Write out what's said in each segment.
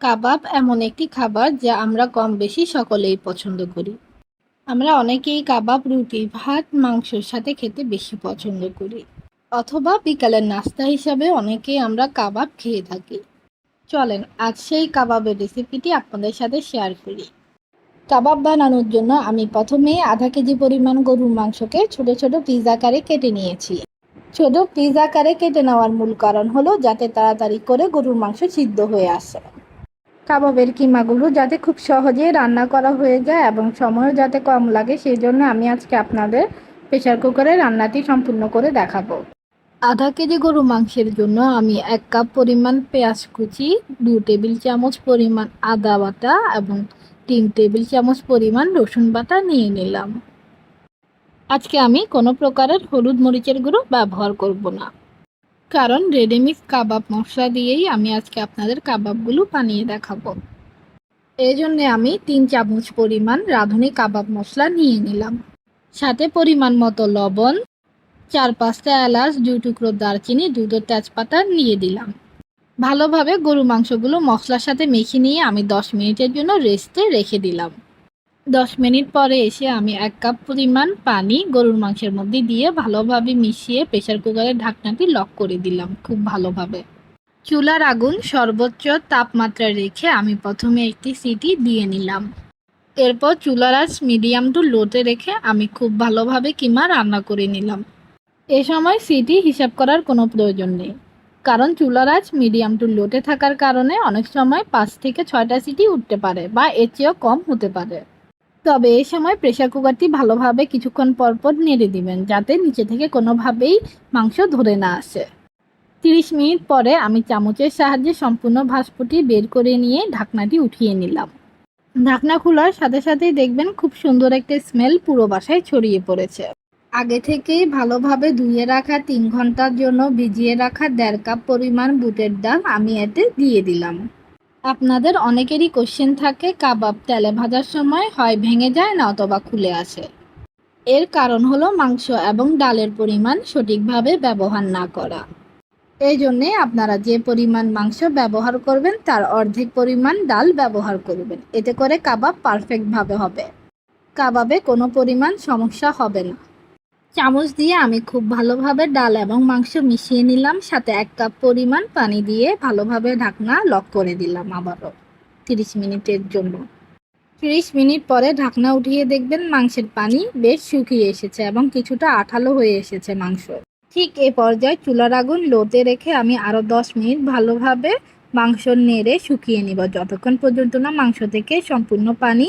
কাবাব এমন একটি খাবার যা আমরা কম বেশি সকলেই পছন্দ করি। আমরা অনেকেই কাবাব রুটি, ভাত, মাংসের সাথে খেতে বেশি পছন্দ করি। অথবা বিকালের নাস্তা হিসাবে অনেকেই আমরা কাবাব খেয়ে থাকি। চলেন আজ সেই কাবাবের রেসিপিটি আপনাদের সাথে শেয়ার করি। কাবাব বানানোর জন্য আমি প্রথমেই আধা কেজি পরিমাণ গরুর মাংসকে ছোট ছোট পিস আকারে কেটে নিয়েছি। ছোট পিস আকারে কেটে নেওয়ার মূল কারণ হলো যাতে তাড়াতাড়ি করে গরুর মাংস সিদ্ধ হয়ে আসে। কাবাবের কিমাগুলো যাতে খুব সহজে রান্না করা হয়ে যায় এবং সময়ও যাতে কম লাগে, সেই জন্য আমি আজকে আপনাদের প্রেসার কুকারে রান্নাটি সম্পূর্ণ করে দেখাবো। আধা কেজি গরু মাংসের জন্য আমি 1 কাপ পরিমাণ পেঁয়াজ কুচি, 2 টেবিল চামচ পরিমাণ আদা বাটা এবং 3 টেবিল চামচ পরিমাণ রসুন বাটা নিয়ে নিলাম। আজকে আমি কোনো প্রকারের হলুদ মরিচের গুঁড়ো ব্যবহার করব না, কারণ রেডিমিক্স কাবাব মশলা দিয়েই আমি আজকে আপনাদের কাবাবগুলো বানিয়ে দেখাবো। এই জন্যে আমি 3 চামচ পরিমাণ রাঁধুনি কাবাব মশলা নিয়ে নিলাম। সাথে পরিমাণ মতো লবণ, 4-5টা এলাচ, 2 টুকরো দারচিনি, 2টো তেজপাতা নিয়ে দিলাম। ভালোভাবে গরু মাংসগুলো মশলার সাথে মেখে নিয়ে আমি 10 মিনিটের জন্য রেস্টে রেখে দিলাম। 10 মিনিট পরে এসে আমি 1 কাপ পরিমাণ পানি গরুর মাংসের মধ্যে দিয়ে ভালোভাবে মিশিয়ে প্রেসার কুকারের ঢাকনাটি লক করে দিলাম খুব ভালোভাবে। চুলার আগুন সর্বোচ্চ তাপমাত্রায় রেখে আমি প্রথমে একটি সিটি দিয়ে নিলাম। এরপর চুলার আঁচ মিডিয়াম টু লোতে রেখে আমি খুব ভালোভাবে কিমা রান্না করে নিলাম। এ সময় সিটি হিসাব করার কোনো প্রয়োজন নেই, কারণ চুলার আঁচ মিডিয়াম টু লোতে থাকার কারণে অনেক সময় 5 থেকে 6টা সিটি উঠতে পারে বা এর চেয়েও কম হতে পারে। তবে এই সময় প্রেসার কুকারটি ভালোভাবে কিছুক্ষণ পরপর নেড়ে দিবেন, যাতে নিচে থেকে কোনোভাবেই মাংস ধরে না আসে। 30 মিনিট পরে আমি চামচের সাহায্যে সম্পূর্ণ ভাঁজটি বের করে নিয়ে ঢাকনাটি উঠিয়ে নিলাম। ঢাকনা খোলার সাথে সাথেই দেখবেন খুব সুন্দর একটা স্মেল পুরো বাসায় ছড়িয়ে পড়েছে। আগে থেকেই ভালোভাবে ধুয়ে রাখা 3 ঘন্টার জন্য ভিজিয়ে রাখা 1.5 কাপ পরিমাণ বুটের ডাল আমি এতে দিয়ে দিলাম। আপনাদের অনেকেরই কোশ্চেন থাকে কাবাব তেলে ভাজার সময় হয় ভেঙে যায় না অথবা খুলে আসে। এর কারণ হলো মাংস এবং ডালের পরিমাণ সঠিকভাবে ব্যবহার না করা। এই জন্যে আপনারা যে পরিমাণ মাংস ব্যবহার করবেন তার অর্ধেক পরিমাণ ডাল ব্যবহার করবেন, এতে করে কাবাব পারফেক্টভাবে হবে। কাবাবে কোনো পরিমাণ সমস্যা হবে না। চামচ দিয়ে আমি খুব ভালোভাবে ডাল এবং মাংস মিশিয়ে নিলাম, সাথে 1 কাপ পরিমাণ পানি দিয়ে ভালোভাবে ঢাকনা লক করে দিলাম আবারও 30 মিনিটের জন্য। 30 মিনিট পরে ঢাকনা উঠিয়ে দেখবেন মাংসের পানি বেশ শুকিয়ে এসেছে এবং কিছুটা আঠালো হয়ে এসেছে মাংস। ঠিক এই পর্যায়ে চুলার আগুন লোতে রেখে আমি আরও 10 মিনিট ভালোভাবে মাংস নেড়ে শুকিয়ে নিব, যতক্ষণ পর্যন্ত না মাংস থেকে সম্পূর্ণ পানি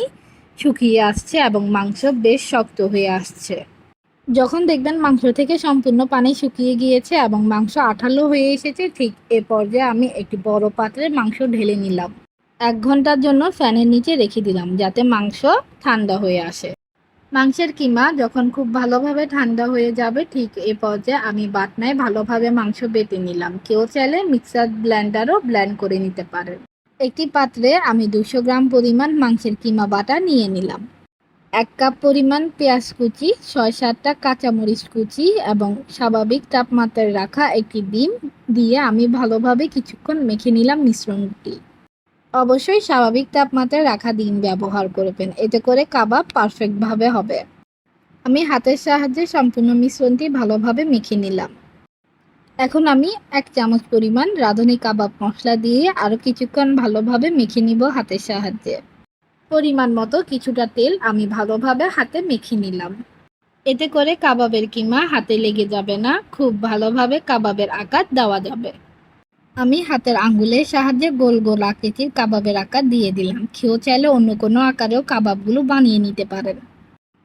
শুকিয়ে আসছে এবং মাংস বেশ শক্ত হয়ে আসছে। যখন দেখবেন মাংস থেকে সম্পূর্ণ পানি শুকিয়ে গিয়েছে এবং মাংস আঠালো হয়ে এসেছে, ঠিক এ পর্যায়ে আমি একটি বড় পাত্রে মাংস ঢেলে নিলাম। 1 ঘন্টার জন্য ফ্যানের নিচে রেখে দিলাম যাতে মাংস ঠান্ডা হয়ে আসে। মাংসের কিমা যখন খুব ভালোভাবে ঠান্ডা হয়ে যাবে, ঠিক এ পর্যায়ে আমি বাটনায় ভালোভাবে মাংস বেটে নিলাম। কেউ চাইলে মিক্সার ব্লেন্ডারও ব্লেন্ড করে নিতে পারেন। একটি পাত্রে আমি 200 গ্রাম পরিমাণ মাংসের কিমা বাটা নিয়ে নিলাম। 1 কাপ পরিমাণ পেঁয়াজ কুচি, 6-7টা কাঁচামরিচ কুচি এবং স্বাভাবিক তাপমাত্রায় রাখা একটি ডিম দিয়ে আমি ভালোভাবে কিছুক্ষণ মেখে নিলাম মিশ্রণটি। অবশ্যই স্বাভাবিক তাপমাত্রায় রাখা ডিম ব্যবহার করবেন, এতে করে কাবাব পারফেক্টভাবে হবে। আমি হাতের সাহায্যে সম্পূর্ণ মিশ্রণটি ভালোভাবে মেখে নিলাম। এখন আমি 1 চামচ পরিমাণ রাঁধুনি কাবাব মশলা দিয়ে আরও কিছুক্ষণ ভালোভাবে মেখে নিব হাতের সাহায্যে। পরিমাণ মতো কিছুটা তেল আমি ভালোভাবে হাতে মেখে নিলাম। এতে করে কাবাবের কিমা হাতে লেগে যাবে না, খুব ভালোভাবে কাবাবের আকার দেওয়া যাবে। আমি হাতের আঙ্গুলের সাহায্যে গোল গোল আকৃতির কাবাবের আকার দিয়ে দিলাম। কেউ চাইলে অন্য কোনো আকারেও কাবাবগুলো বানিয়ে নিতে পারেন।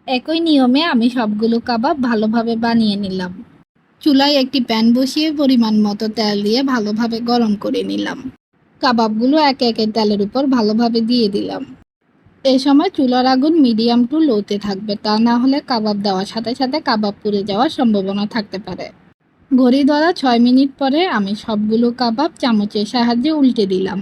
একই নিয়মে আমি সবগুলো কাবাব ভালোভাবে বানিয়ে নিলাম। চুলায় একটি প্যান বসিয়ে পরিমাণ মতো তেল দিয়ে ভালোভাবে গরম করে নিলাম। কাবাবগুলো একে একে তেলের উপর ভালোভাবে দিয়ে দিলাম। এই সময় চুলার আগুন মিডিয়াম টু লোতে থাকবে, তা না হলে কাবাব দেওয়ার সাথে সাথে কাবাব পুড়ে যাওয়ার সম্ভাবনা থাকতে পারে। ঘড়ি ধরা 6 মিনিট পরে আমি সবগুলো কাবাব চামচের সাহায্যে উল্টে দিলাম।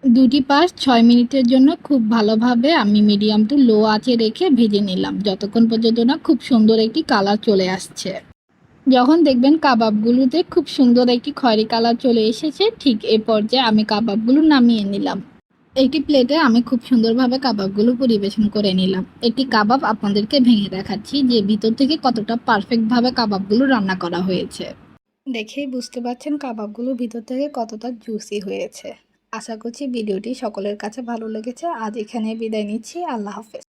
দুটি পাশ 6 মিনিটের জন্য খুব ভালোভাবে আমি মিডিয়াম টু লো আঁচে রেখে ভেজে নিলাম, যতক্ষণ পর্যন্ত না খুব সুন্দর একটি কালার চলে আসছে। যখন দেখবেন কাবাবগুলোতে খুব সুন্দর একটি খয়েরি কালার চলে এসেছে, ঠিক এ পর্যায়ে আমি কাবাবগুলো নামিয়ে নিলাম। একটি প্লেটে আমি খুব সুন্দরভাবে কাবাবগুলো পরিবেশন করে নিলাম। একটি কাবাব আপনাদেরকে ভেঙে দেখাচ্ছি যে ভিতর থেকে কতটা পারফেক্টভাবে কাবাবগুলো রান্না করা হয়েছে। দেখেই বুঝতে পারছেন কাবাবগুলো ভিতর থেকে কতটা জুসি হয়েছে। আশা করছি ভিডিওটি সকলের কাছে ভালো লেগেছে। আজ এখানে বিদায় নিচ্ছি। আল্লাহ হাফেজ।